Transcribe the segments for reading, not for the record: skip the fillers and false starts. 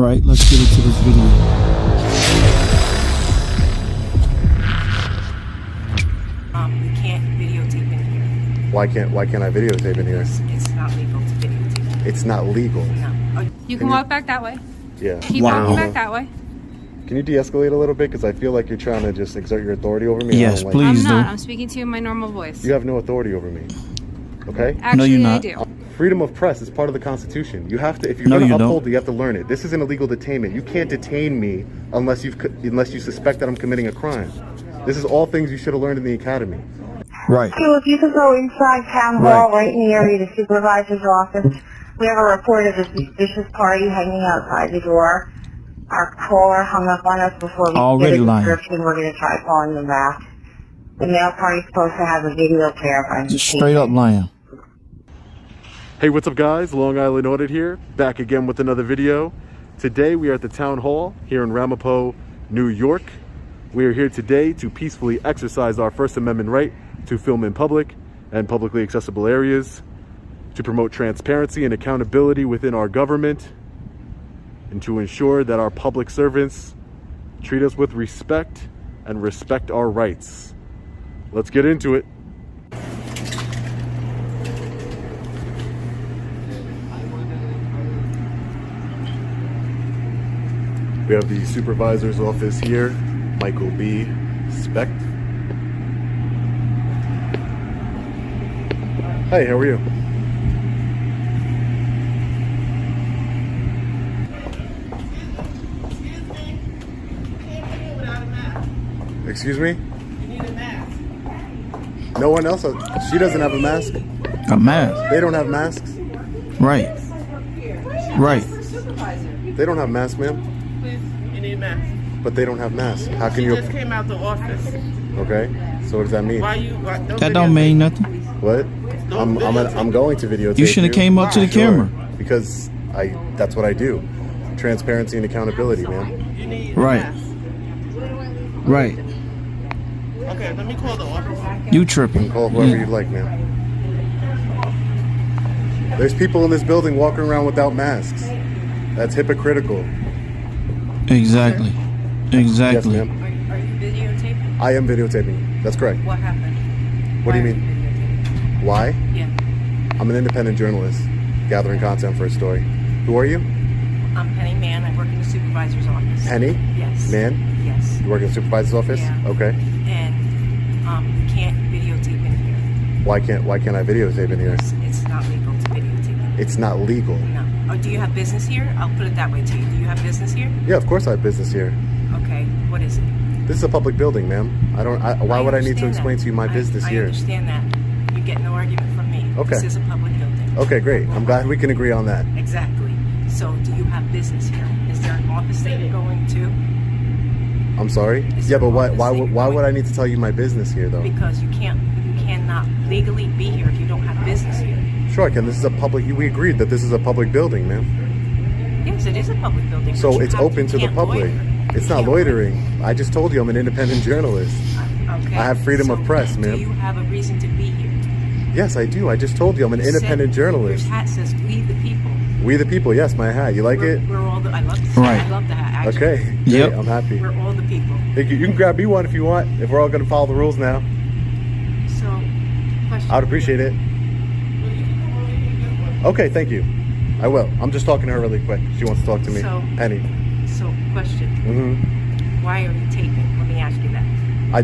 Alright, let's get into this video. You can't videotape in here. Why can't I videotape in here? It's not legal to videotape. It's not legal. No. You can walk back that way. Yeah. Keep Wow. walking back that way. Can you de-escalate a little bit? Because I feel like you're trying to just exert your authority over me. Yes, I don't like please. I'm not. do. I'm speaking to you in my normal voice. You have no authority over me. Okay? Actually, No, you're not. I do. Freedom of press is part of the Constitution. You have to, if you're No, going you to don't. uphold it, you have to learn it. This is an illegal detainment. You can't detain me unless you suspect that I'm committing a crime. This is all things you should have learned in the academy. Right. So if you could go inside town hall, right in the area, the supervisor's office, we have a report of a suspicious party hanging outside the door. Our caller hung up on us before we Already get a lying. description. We're going to try calling them back. The male party's supposed to have a video camera. Just straight up lying. Hey, what's up guys? Long Island Audit here, back again with another video. Today we are at the town hall here in Ramapo, New York. We are here today to peacefully exercise our First Amendment right to film in public and publicly accessible areas, to promote transparency and accountability within our government, and to ensure that our public servants treat us with respect and respect our rights. Let's get into it. We have the supervisor's office here, Michael B. Specht. Hey, how are you? Excuse me? You need a mask. No one else? She doesn't have a mask. A mask. They don't have masks. Right. Right. They don't have masks, ma'am. Please, you need a mask. But they don't have masks. How can She you? just came out the office. Okay. So what does that mean? Why you? That don't mean nothing. What? I'm going to videotape You should have came up to the Sure. camera. Because that's what I do. Transparency and accountability, man. You need Right. a mask. Right. Okay, let me call the office. You tripping. Call whoever you'd like, man. There's people in this building walking around without masks. That's hypocritical. Exactly. Yes, Exactly. ma'am. Are you videotaping? I am videotaping. That's correct. What happened? What do you Why are mean? videotaping? Why? Yeah. I'm an independent journalist gathering content for a story. Who are you? I'm Penny Mann. I work in the supervisor's office. Penny? Yes. Man? Yes. You work in the supervisor's office? Yeah. Okay. And you can't videotape in here. Why can't I videotape in here? It's not legal to videotape. It's not legal. No. Oh, do you have business here? I'll put it that way to you. Do you have business here? Yeah, of course I have business here. Okay. What is it? This is a public building, ma'am. Why would I need to understand explain that. to you my business I here? understand that. You get no argument from me. Okay. This is a public building. Okay, great. I'm glad we can agree on that. Exactly. So, do you have business here? Is there an office that you're going to? I'm sorry? Is Yeah, there but an office that you're why would going- I need to tell you my business here, though? Because you cannot legally be here if you don't have business here. Sure, I can. This is a public... We agreed that this is a public building, ma'am. Yes, it is a public building. So but it's open to the can't public. loiter. It's You not can't loitering. I just told you I'm an independent journalist. Okay. I have freedom So of press, Do ma'am. you have a reason to be here? Yes, I do. I just told you I'm an You independent said journalist. Your hat says "We the People." We the people. Yes, my hat. You like it? We're all the. I love the Right. I love the hat. Actually. Okay. Yep. Great, I'm happy. We're all the people. Thank you. You can grab me one if you want. If we're all going to follow the rules now, So, question. I'd appreciate it. Okay, thank you. I will. I'm just talking to her really quick. She wants to talk to me. So- Penny. So, question. Mm-hmm. Why are you taping? Let me ask you that. I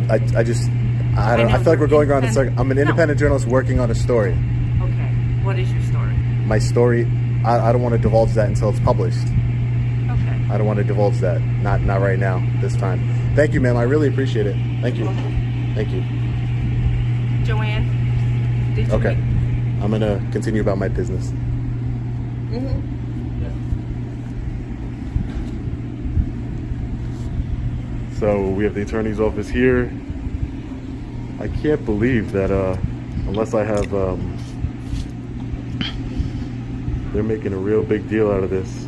know feel like we're going around in you're circles. I'm an No. independent journalist working on a story. Okay. What is your story? My story, I don't want to divulge that until it's published. Okay. I don't want to divulge that. Not right now, this time. Thank you, ma'am. I really appreciate it. Thank you. Thank you. Joanne, did you Okay. make- I'm going to continue about my business. So we have the attorney's office here. I can't believe that unless I have they're making a real big deal out of this.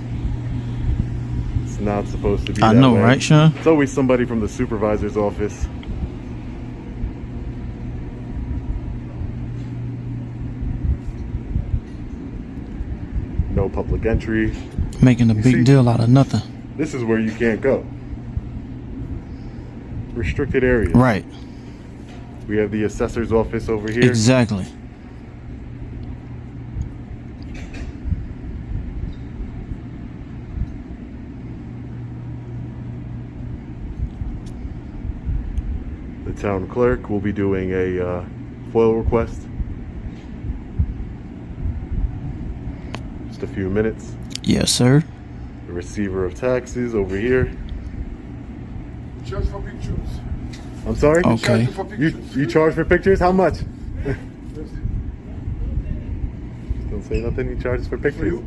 It's not supposed to be I that know, way. right, Sean? It's always somebody from the supervisor's office. No public entry. Making a You big see? deal out of nothing. This is where you can't go. Restricted area. Right. We have the assessor's office over here. Exactly. The town clerk will be doing a FOIL request. Just a few minutes. Yes, sir. The receiver of taxes over here. Charge for pictures. I'm sorry? Okay. Charge for pictures. You charge for pictures? How much? Don't say nothing. He charges for For pictures. you?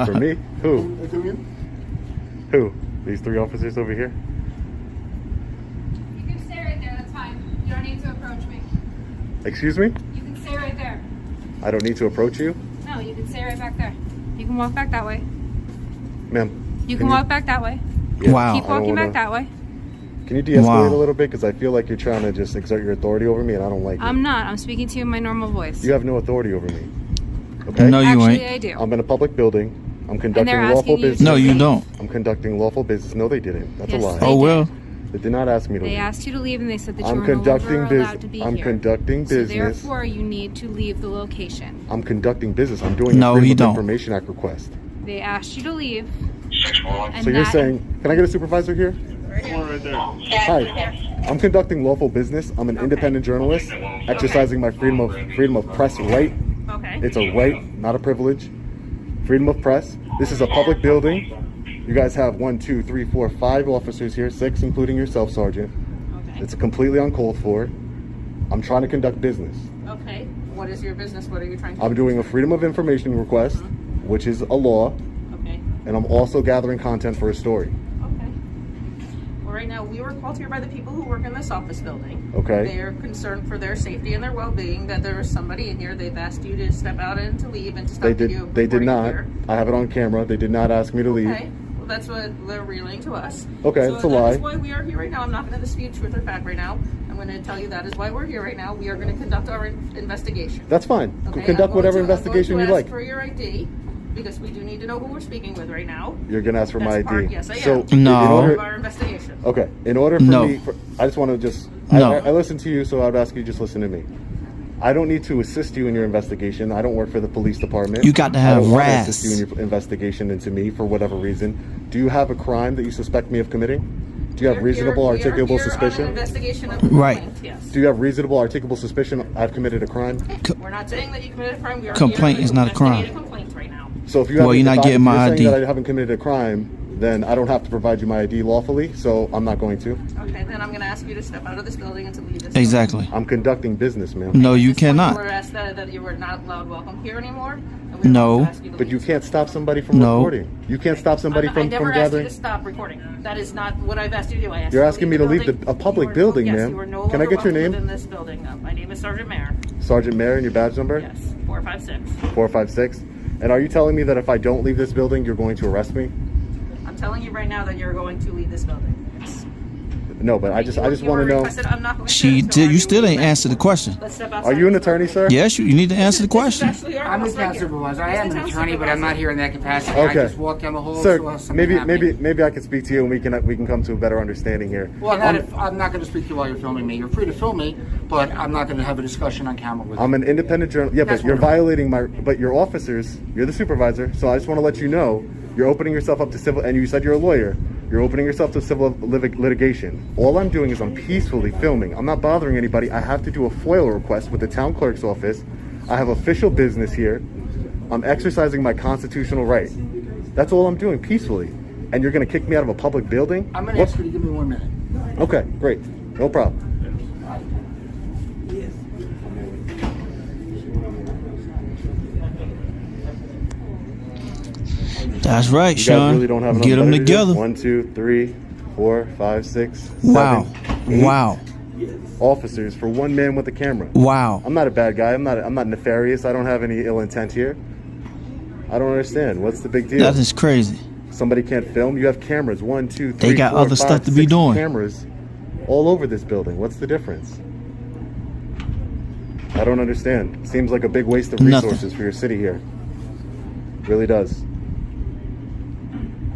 For me? Who? I come in? Who? These three officers over here? You can stay right there. That's fine. You don't need to approach me. Excuse me? You can stay right there. I don't need to approach you? No, you can stay right back there. You can walk back that way. Ma'am. You can walk back that way. Yeah, Wow. Keep I don't walking wanna- back that way. Can you de-escalate Wow. a little bit? Because I feel like you're trying to just exert your authority over me and I don't like it. I'm not. I'm speaking to you in my normal voice. You have no authority over me. Okay? No, you Actually, ain't. I do. I'm in a public building. I'm conducting they're lawful asking you to business. No, you don't. I'm conducting lawful business. No, they didn't. That's Yes, a lie. they Oh, well. They did not ask me to They leave. asked you to leave and they said that you I'm were no conducting longer allowed to be I'm here. conducting So business. therefore, you need to leave the location. I'm conducting business. I'm doing No, a Freedom he of don't. Information Act request. They asked you to leave. And So you're that- saying, can I get a supervisor here? Hi. I'm conducting lawful business. I'm an independent journalist, exercising my freedom of press right. Okay. It's a right, not a privilege. Freedom of press. This is a public building. You guys have 1, 2, 3, 4, 5 officers here, 6 including yourself, Sergeant. Okay. It's completely uncalled for. I'm trying to conduct business. Okay. What is your business? What are you trying to I'm do? doing a freedom of information request, which is a law, Okay. and I'm also gathering content for a story. Okay. Well, right now, we were called here by the people who work in this office building. Okay. They're concerned for their safety and their well-being, that there is somebody in here. They've asked you to step out and to leave and to stop They video did. They did recording not. here. I have it on camera. They did not ask me to leave. Okay. Well, that's what they're relaying to us. Okay, so that's a that lie. is why we are here right now. I'm not going to dispute truth or fact right now. I'm going to tell you that is why we're here right now. We are going to conduct our investigation. That's fine. Okay, Conduct I'm whatever going to investigation you ask like. for your ID, because we do need to know who we're speaking with right now. You're gonna ask for my That's ID. part- yes, I So am. No. in Part order, of our investigation. okay. In order for No. me, I just want to just. No. I listen to you, so I would ask you to just listen to me. I don't need to assist you in your investigation. I don't work for the police department. You got to I have don't want to RAS. assist you in your investigation into me for whatever reason. Do you have a crime that you suspect me of committing? Do you have We're here- reasonable, we are articulable here on an suspicion? investigation of the Right. complaint, yes. Do you have reasonable, articulable suspicion I've committed a crime? We're not saying that you committed a crime. We are Complaint here is to not a crime. investigate a complaint right now. So if you Well, haven't- you're not if getting if my you're saying ID. that I haven't committed a crime, then I don't have to provide you my ID lawfully. So I'm not going to. Okay, then I'm going to ask you to step out of this building and to leave this Exactly. I'm conducting business, man. No, you At this point, cannot. You were asked that you were not allowed welcome here anymore. And we No. want to ask you to But you leave. can't stop somebody from No. recording. You can't stop somebody I from never asked you gathering. to stop recording. That is not what I've asked you to do. I asked You're you asking me to leave building. a public You are building, yes, ma'am. You are no Can I longer get your welcome name? within this building. My name is Sergeant Mayer. Sergeant Mayer and your badge number? Yes, 456. 456. And are you telling me that if I don't leave this building, you're going to arrest me? I'm telling you right now that you're going to leave this building. Yes. No, but I just want to know. I'm not going She to did. You still ain't answered the question. Let's step Are outside you an this attorney, building. sir? Yes, you need to answer the This is question. actually our I'm the house right town here. supervisor. I This am is an town attorney, but I'm not supervisor. here in that capacity. Okay. I just walked down the hall. Sir, saw something maybe happening. I can speak to you and we can come to a better understanding here. Well, I'm not going to speak to you while you're filming me. You're free to film me, but I'm not going to have a discussion on camera with you. I'm an independent journalist. Yeah, That's but you're wonderful. violating but your officers, you're the supervisor, so I just want to let you know, you're opening yourself up to civil, and you said you're a lawyer, you're opening yourself to civil litigation. All I'm doing is I'm peacefully filming. I'm not bothering anybody. I have to do a FOIL request with the town clerk's office. I have official business here. I'm exercising my constitutional right. That's all I'm doing, peacefully. And you're going to kick me out of a public building? I'm going to ask you to give me 1 minute. Okay, great. No problem. That's right, You guys Sean. really don't have enough Get them better to do? together. 1, 2, 3, 4, 5, 6, Wow. 7, 8 Wow. officers for one man with a camera. Wow. I'm not a bad guy. I'm not nefarious. I don't have any ill intent here. I don't understand. What's the big deal? That is crazy. Somebody can't film. You have cameras. 1, 2, 3, They got 4, other 5, stuff to be 6 doing. Cameras all over this building. What's the difference? I don't understand. Seems like a big waste of Nothing. resources for your city here. Really does.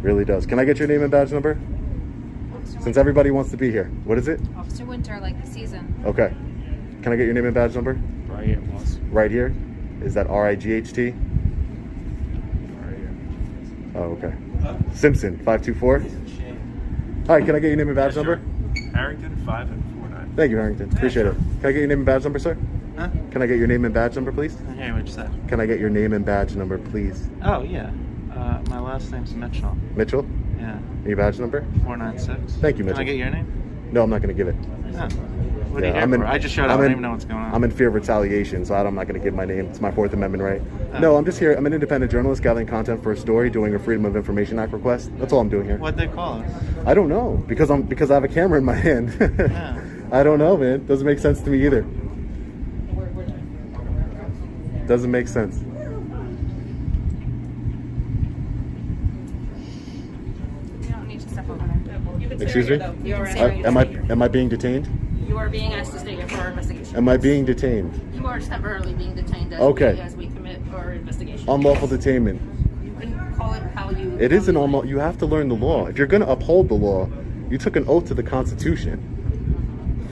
Really does. Can I get your name and badge number? Since everybody wants to be here. What is it? Officer Winter, like the season. Okay. Can I get your name and badge number? Right here, boss. Right here? Is that RIGHT? Right here. Oh, okay. Simpson, 524. Hi, can I get your name and badge number? Harrington, 549. Thank you, Harrington. Appreciate it. Can I get your name and badge number, sir? Huh? Can I get your name and badge number, please? I hear what you said. Can I get your name and badge number, please? Oh, yeah. My last name's Mitchell. Mitchell? Yeah. Your badge number? 496. Thank you, Mitchell. Can I get your name? No, I'm not going to give it. No. What are Yeah, you here for? I just showed up. I don't even know what's going on. I'm in fear of retaliation, so I'm not going to give my name. It's my Fourth Amendment right. No, I'm just here. I'm an independent journalist gathering content for a story, doing a Freedom of Information Act request. That's all I'm doing here. What'd they call us? I don't know because I have a camera in my hand. Yeah. I don't know, man. Doesn't make sense to me either. Doesn't make sense. You don't need to step over there. You can stay Excuse right me? here, though. You are, Am I being detained? you are being asked to stay here for our investigation. Am I being detained? You are temporarily being detained Okay. as we commit our investigation. Unlawful detainment. You can call it how you... It is an almost. You have to learn the law. If you're going to uphold the law, you took an oath to the Constitution.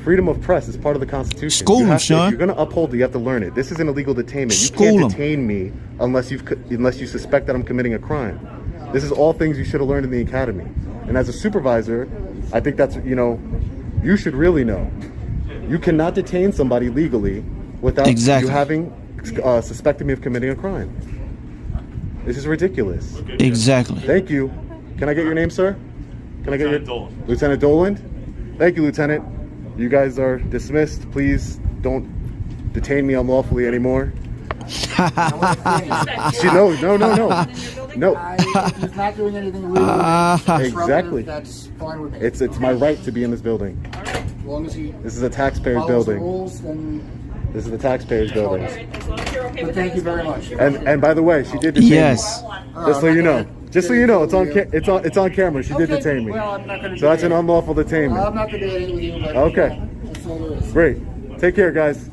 Freedom of press is part of the Constitution. School You him, have to- Sean. If you're going to uphold it, you have to learn it. This is an illegal detainment. You School can't him. detain me unless you suspect that I'm committing a crime. This is all things you should have learned in the academy. And as a supervisor, I think that's, you should really know. You cannot detain somebody legally without Exactly. you having suspected me of committing a crime. This is ridiculous. Exactly. Thank you. Can I get your name, sir? Can I get your Dolan. Lieutenant Doland? Thank you, Lieutenant. You guys are dismissed. Please don't detain me unlawfully anymore. No. No. He's not doing anything illegal. Exactly. That's fine with me. It's my right to be in this building. As long as he This is a taxpayer's follows the building. rules, then. This is the taxpayer's building. As long as you're okay But with thank that, you very that's much. fine. And by the way, she did detain Yes. me. Just so you know. Just so you know, it's on it's on camera. She did Okay, detain me. well, I'm not gonna So that's an debate. unlawful I'm detainment. not debating with you, but Okay. that's all there is. Great. Take care, guys.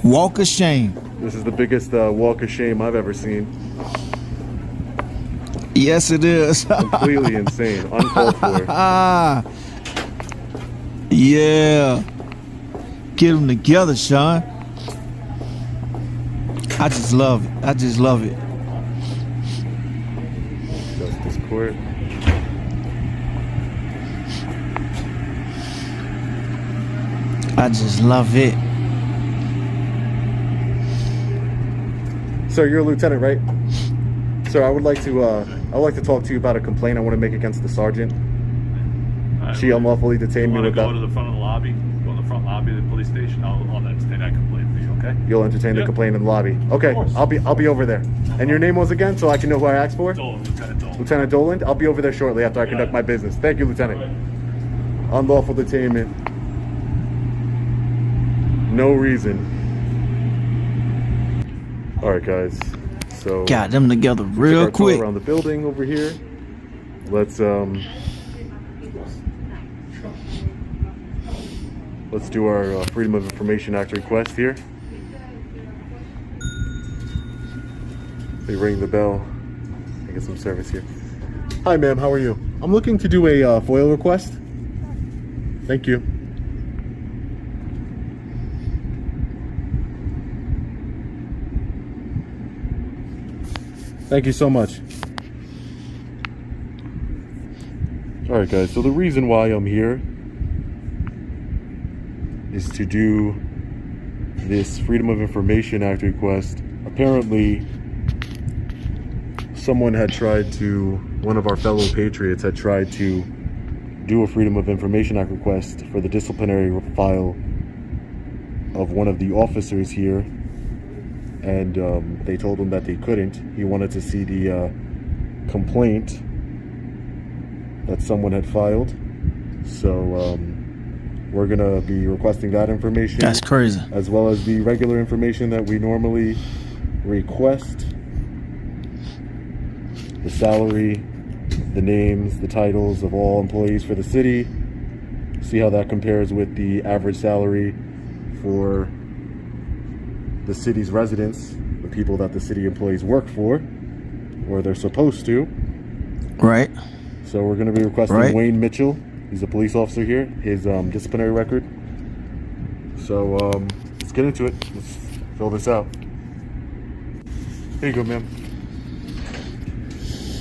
Walk of shame. This is the biggest walk of shame I've ever seen. Yes, it is. Completely insane. Uncalled for. Yeah. Get them together, Sean. I just love it. I just love it. Justice Court. I just love it. Sir, you're a lieutenant, right? Sir, I would like to talk to you about a complaint I want to make against the sergeant. She unlawfully detained me Want to without. go to the front of the lobby? Go in the front lobby of the police station. I'll entertain that complaint for you. Okay? You'll entertain the Yeah. complaint in the lobby. Okay, course. I'll be over there. And your name was again, so I can know who I asked for. Dolan, Lieutenant Dolan. Lieutenant Doland. I'll be over there shortly after I conduct my business. Thank you, Lieutenant. Unlawful detainment. No reason. All right, guys. So Got them together took real our tour quick. around the building over here. Let's do our Freedom of Information Act request here. They ring the bell. I get some service here. Hi, ma'am. How are you? I'm looking to do a FOIL request. Thank you. Thank you so much. All right, guys. So the reason why I'm here is to do this Freedom of Information Act request. Apparently, one of our fellow patriots had tried to do a Freedom of Information Act request for the disciplinary file of one of the officers here, and they told him that they couldn't. He wanted to see the complaint that someone had filed, so we're gonna be requesting that information. That's crazy. As well as the regular information that we normally request. The salary, the names, the titles of all employees for the city. See how that compares with the average salary for the city's residents, the people that the city employees work for. or they're supposed to. Right. So we're going to be requesting Right. Wayne Mitchell. He's a police officer here. His disciplinary record. So let's get into it. Let's fill this out. Here you go, ma'am.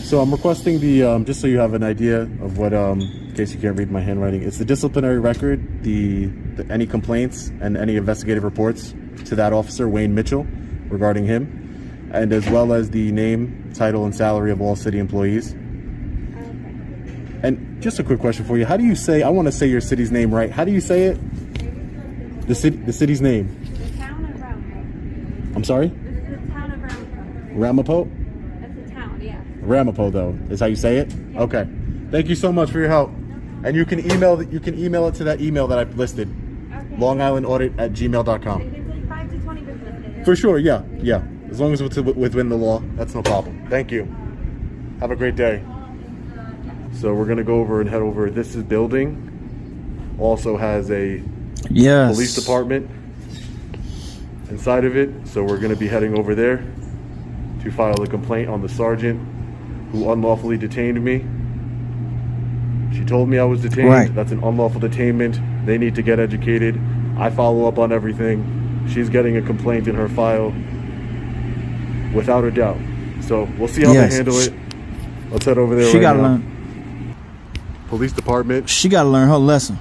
So I'm requesting the, just so you have an idea of what, in case you can't read my handwriting, it's the disciplinary record, the any complaints and any investigative reports to that officer, Wayne Mitchell, regarding him, and as well as the name, title, and salary of all city employees. And just a quick question for you. How do you say, I want to say your city's name right. How do you say it? The city's name. The town of Ramapo. I'm sorry? This is the town of Ramapo. Ramapo? That's the town, yeah. Ramapo, though, is how you say it? Yeah. Okay. Thank you so much for your help. And you can email it to that email that I've listed. Okay. LongIslandAudit@gmail.com. It can take 5 to 20 business days. For sure, yeah. As long as it's within the law, that's no problem. Thank you. Have a great day. So we're gonna go over and head over. This building also has a Yes. police department inside of it. So we're gonna be heading over there to file a complaint on the sergeant who unlawfully detained me. She told me I was detained. Right. That's an unlawful detainment. They need to get educated. I follow up on everything. She's getting a complaint in her file without a doubt. So we'll see how Yes. they handle it. Let's head over there She right gotta now. learn. Police department. She gotta learn her lesson.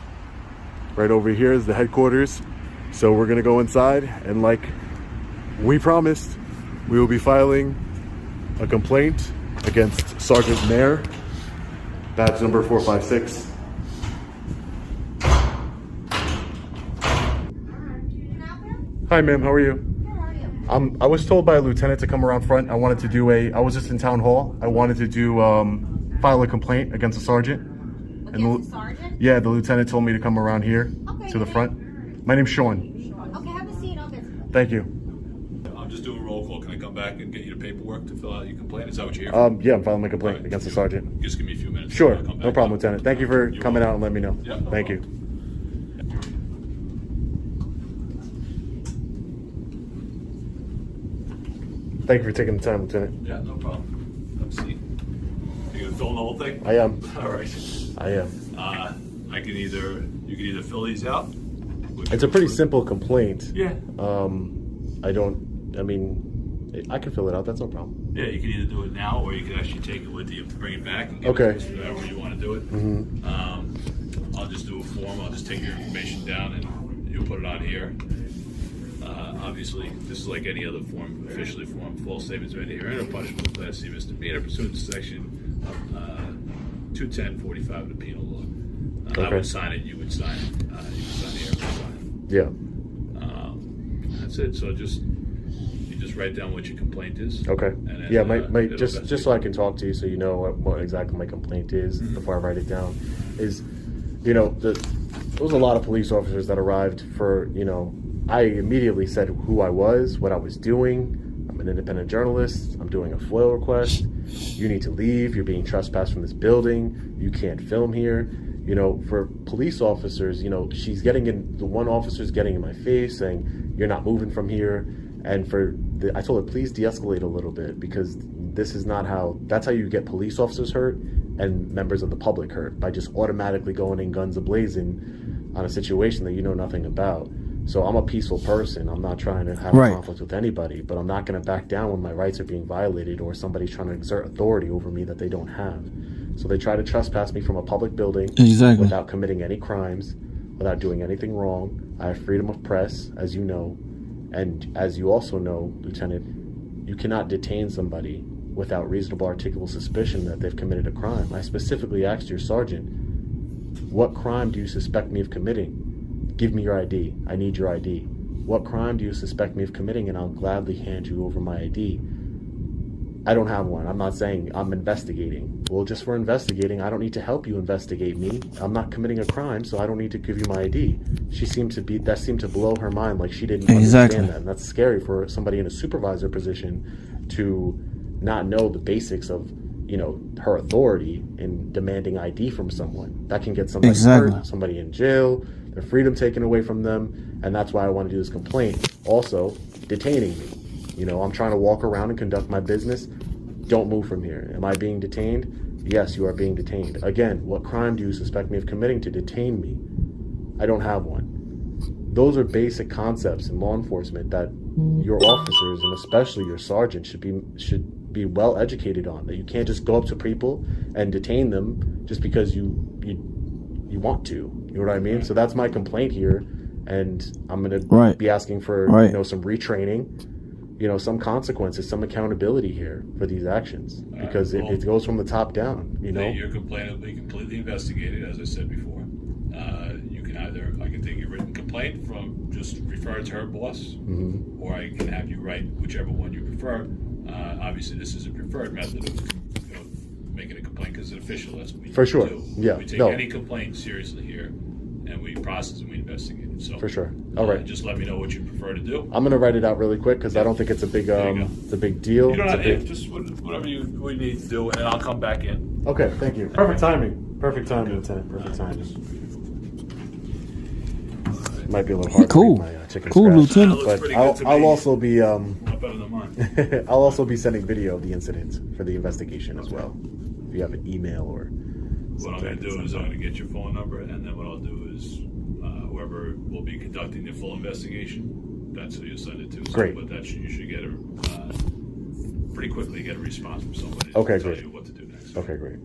Right over here is the headquarters. So we're gonna go inside, and like we promised, we will be filing a complaint against Sergeant Mayer, badge number 456. Hi, ma'am. How are you? I was told by a lieutenant to come around front. I wanted to do I was just in town hall. I wanted to do file a complaint against a sergeant. Against the sergeant? Yeah, the lieutenant told me to come around here Okay, to the your front. My name's Sean. Okay, have a seat. I'll get you. Thank you. I'm just doing a roll call. Can I come back and get you the paperwork to fill out your complaint? Is that what you're here for? Yeah, I'm filing my complaint Alright, against the you- sergeant. Just give me a few minutes. Sure, I'll come no back problem, up. Lieutenant. Thank you for You're coming out welcome. and letting me know. Yeah, no Thank you. problem. Thank you for taking the time, Lieutenant. Yeah, no problem. Have a seat. You gonna fill in the whole thing? I am. All right. I am. You can either fill these out. It's a pretty simple complaint. Yeah. I can fill it out. That's no problem. Yeah, you can either do it now, or you can actually take it with you, bring it back, and give Okay. it to us whenever you want to do it. Mm-hmm. I'll just do a form. I'll just take your information down, and you'll put it on here. Obviously, this is like any other form, officially form. False statements made here and a punishable Class C misdemeanor pursuant to section 210-45 of the penal law. I Okay. would sign it. You would sign it. You would sign here. I would sign Yeah. it. That's it. So you just write down what your complaint is. Okay. And then, Yeah, it'll just so I can talk to you, so you know what exactly my complaint is before I write it down. Is, there was a lot of police officers that arrived for, I immediately said who I was, what I was doing. I'm an independent journalist. I'm doing a FOIL request. You need to leave. You're being trespassed from this building. You can't film here. For police officers, she's the one officer's getting in my face saying, you're not moving from here. And I told her, please de-escalate a little bit, because this is not that's how you get police officers hurt and members of the public hurt, by just automatically going in guns a-blazing on a situation that you know nothing about. So I'm a peaceful person. I'm not trying to have a conflict with anybody, but I'm not going to back down when my rights are being violated or somebody's trying to exert authority over me that they don't have. So they try to trespass me from a public building without committing any crimes, without doing anything wrong. I have freedom of press, as you know. And as you also know, Lieutenant, you cannot detain somebody without reasonable articulable suspicion that they've committed a crime. I specifically asked your sergeant, what crime do you suspect me of committing? Give me your ID. I need your ID. What crime do you suspect me of committing? And I'll gladly hand you over my ID. I don't have one. I'm not saying I'm investigating. Well, just for investigating, I don't need to help you investigate me. I'm not committing a crime, so I don't need to give you my ID. That seemed to blow her mind, like she didn't understand that. And that's scary for somebody in a supervisor position to not know the basics of, her authority in demanding ID from someone. That can get somebody hurt, somebody in jail, their freedom taken away from them, and that's why I want to do this complaint. Also, detaining me. I'm trying to walk around and conduct my business. don't move from here. Am I being detained? Yes, you are being detained. Again, what crime do you suspect me of committing to detain me? I don't have one. Those are basic concepts in law enforcement that your officers, and especially your sergeant, should be well educated on. That you can't just go up to people and detain them just because you want to. You know what I mean? So that's my complaint here, and I'm gonna be asking for some retraining, some consequences, some accountability here for these actions, because it goes from the top down. Your complaint will be completely investigated, as I said before. I can take your written complaint from just refer it to her boss, or I can have you write whichever one you prefer. Obviously, this is a preferred method of making a complaint because it's official. That's what we do. Yeah. We take any complaint seriously here, and we process and we investigate it. So for sure. All right. Just let me know what you prefer to do. I'm gonna write it out really quick because I don't think it's a big it's a big deal. You don't have to, just whatever we need to do, and then I'll come back in. Okay. Thank you. Perfect timing. Perfect timing, Lieutenant. Perfect timing. Might be a little hard Cool. to read my chicken Cool, scratch, Lieutenant. but I'll also be Not better than mine. I'll also be sending video of the incident for the investigation as well. If you have an email or what I'm going to do is I'm going to get your phone number, and then what I'll do is whoever will be conducting the full investigation, that's who you'll send it to. Great. But you should get pretty quickly get a response from somebody. Okay, to tell great. you what to do next. Okay, great.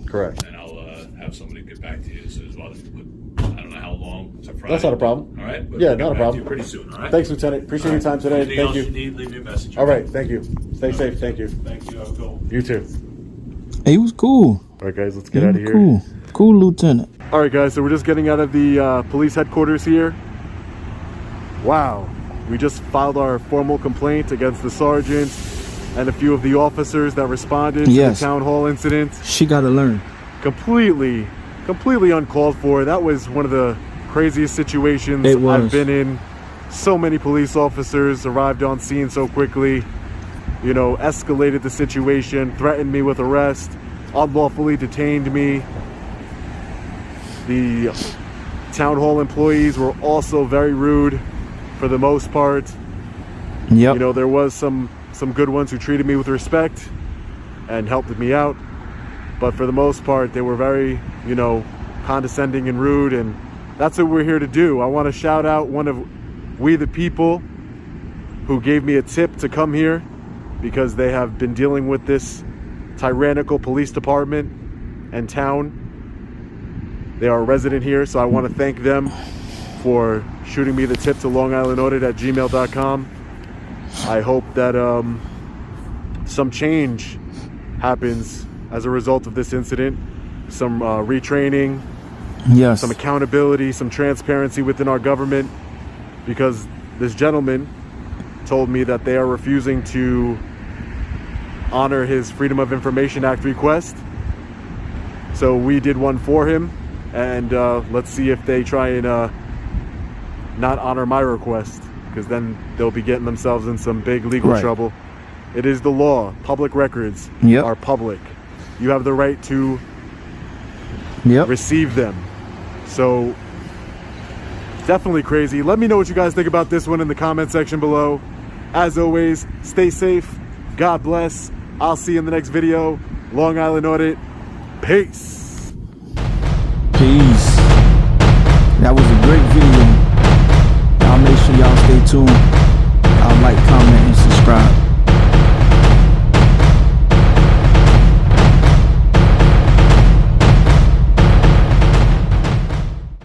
Correct. And I'll have somebody get back to you as soon as well. I don't know how long. It's a Friday. That's not a problem. All right. But Yeah, we'll get not a back problem. to you pretty soon. All right. Thanks, Lieutenant. Appreciate your time today. Anything Thank else you. you need, leave me a message. All right. Thank you. Stay safe. Thank you. Thank you. Have a good one. You too. He was cool. All right, guys. Let's get out of here. Cool. Cool, Lieutenant. All right, guys. So we're just getting out of the police headquarters here. Wow. We just filed our formal complaint against the sergeant and a few of the officers that responded to the town hall incident. She got to learn. Completely uncalled for. That was one of the craziest situations I've been in. So many police officers arrived on scene so quickly, escalated the situation, threatened me with arrest, unlawfully detained me. The town hall employees were also very rude for the most part. Yep. There was some good ones who treated me with respect and helped me out. But for the most part, they were very, condescending and rude, and that's what we're here to do. I want to shout out one of We the People who gave me a tip to come here because they have been dealing with this tyrannical police department and town. They are a resident here, so I want to thank them for shooting me the tip to longislandaudit@gmail.com. I hope that some change happens as a result of this incident, some retraining, some accountability, some transparency within our government, because this gentleman told me that they are refusing to honor his Freedom of Information Act request. So we did one for him, and let's see if they try and not honor my request, because then they'll be getting themselves in some big legal trouble. It is the law. Public records are public. You have the right to receive them. So definitely crazy. Let me know what you guys think about this one in the comment section below. As always, stay safe. God bless. I'll see you in the next video. Long Island Audit. Peace. Peace. That was a great video. Y'all make sure y'all stay tuned. Y'all like, comment.